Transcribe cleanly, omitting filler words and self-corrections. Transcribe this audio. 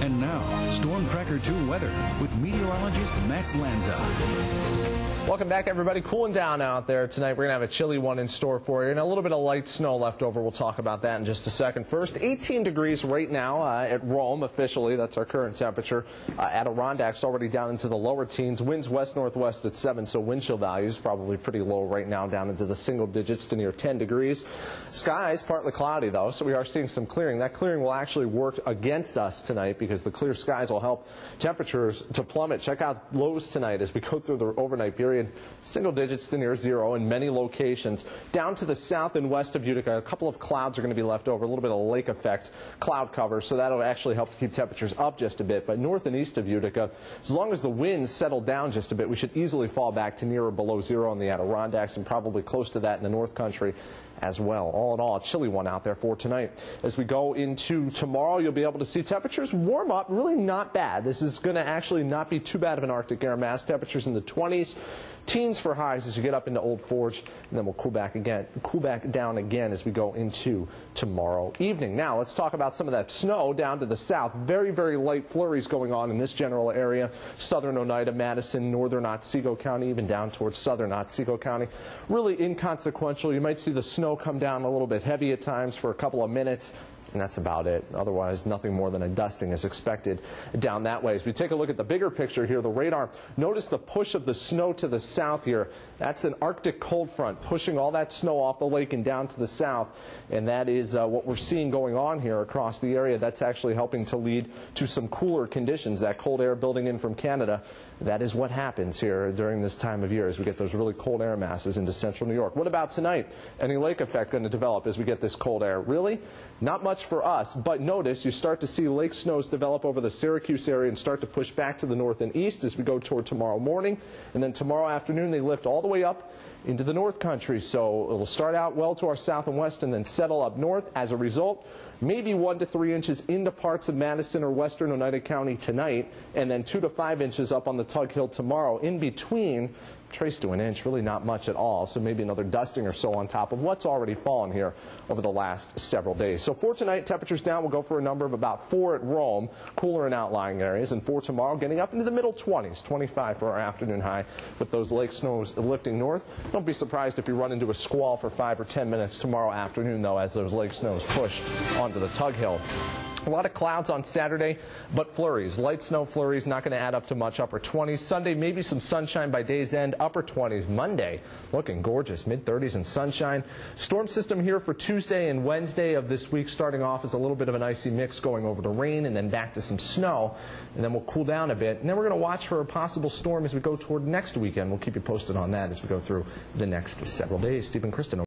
And now, Storm Tracker 2 weather with meteorologist Matt Lanza. Welcome back, everybody. Cooling down out there tonight. We're going to have a chilly one in store for you and a little bit of light snow left over. We'll talk about that in just a second. First, 18 degrees right now at Rome officially. That's our current temperature. Adirondacks already down into the lower teens. Winds west-northwest at 7, so wind chill values probably pretty low right now, down into the single digits to near 10 degrees. Skies partly cloudy, though, so we are seeing some clearing. That clearing will actually work against us tonight because the clear skies will help temperatures to plummet. Check out lows tonight as we go through the overnight period. Single digits to near zero in many locations. Down to the south and west of Utica, a couple of clouds are going to be left over, a little bit of lake effect cloud cover, so that'll actually help to keep temperatures up just a bit. But north and east of Utica, as long as the winds settle down just a bit, we should easily fall back to near or below zero in the Adirondacks and probably close to that in the North Country as well. All in all, a chilly one out there for tonight. As we go into tomorrow, you'll be able to see temperatures warm up, really not bad. This is going to actually not be too bad of an Arctic air mass. Temperatures in the 20s, teens for highs as you get up into Old Forge, and then we'll cool back down again as we go into tomorrow evening. Now, let's talk about some of that snow down to the south. Very, very light flurries going on in this general area. Southern Oneida, Madison, northern Otsego County, even down towards southern Otsego County. Really inconsequential. You might see the snow come down a little bit heavy at times for a couple of minutes, and that's about it. Otherwise, nothing more than a dusting is expected down that way. As we take a look at the bigger picture here, the radar, notice the push of the snow to the south here. That's an Arctic cold front pushing all that snow off the lake and down to the south, and that is what we're seeing going on here across the area. That's actually helping to lead to some cooler conditions. That cold air building in from Canada, that is what happens here during this time of year as we get those really cold air masses into central New York. What about tonight? Any lake effect going to develop as we get this cold air? Really? Not much for us, but notice you start to see lake snows develop over the Syracuse area and start to push back to the north and east as we go toward tomorrow morning. And then tomorrow afternoon they lift all the way up into the North Country. So it'll start out well to our south and west and then settle up north. As a result, maybe 1 to 3 inches into parts of Madison or western Oneida County tonight, and then 2 to 5 inches up on the Tug Hill tomorrow. In between, trace to an inch, really not much at all, so maybe another dusting or so on top of what's already fallen here over the last several days. So for tonight, temperatures down. We'll go for a number of about 4 at Rome, cooler in outlying areas, and for tomorrow, getting up into the middle 20s, 25 for our afternoon high with those lake snows lifting north. Don't be surprised if you run into a squall for 5 or 10 minutes tomorrow afternoon, though, as those lake snows push onto the Tug Hill. A lot of clouds on Saturday, but flurries. Light snow flurries, not going to add up to much, upper 20s. Sunday, maybe some sunshine by day's end, upper 20s. Monday, looking gorgeous, mid-30s and sunshine. Storm system here for Tuesday and Wednesday of this week, starting off as a little bit of an icy mix going over to rain and then back to some snow. And then we'll cool down a bit. And then we're going to watch for a possible storm as we go toward next weekend. We'll keep you posted on that as we go through the next several days. Steve and Kristen.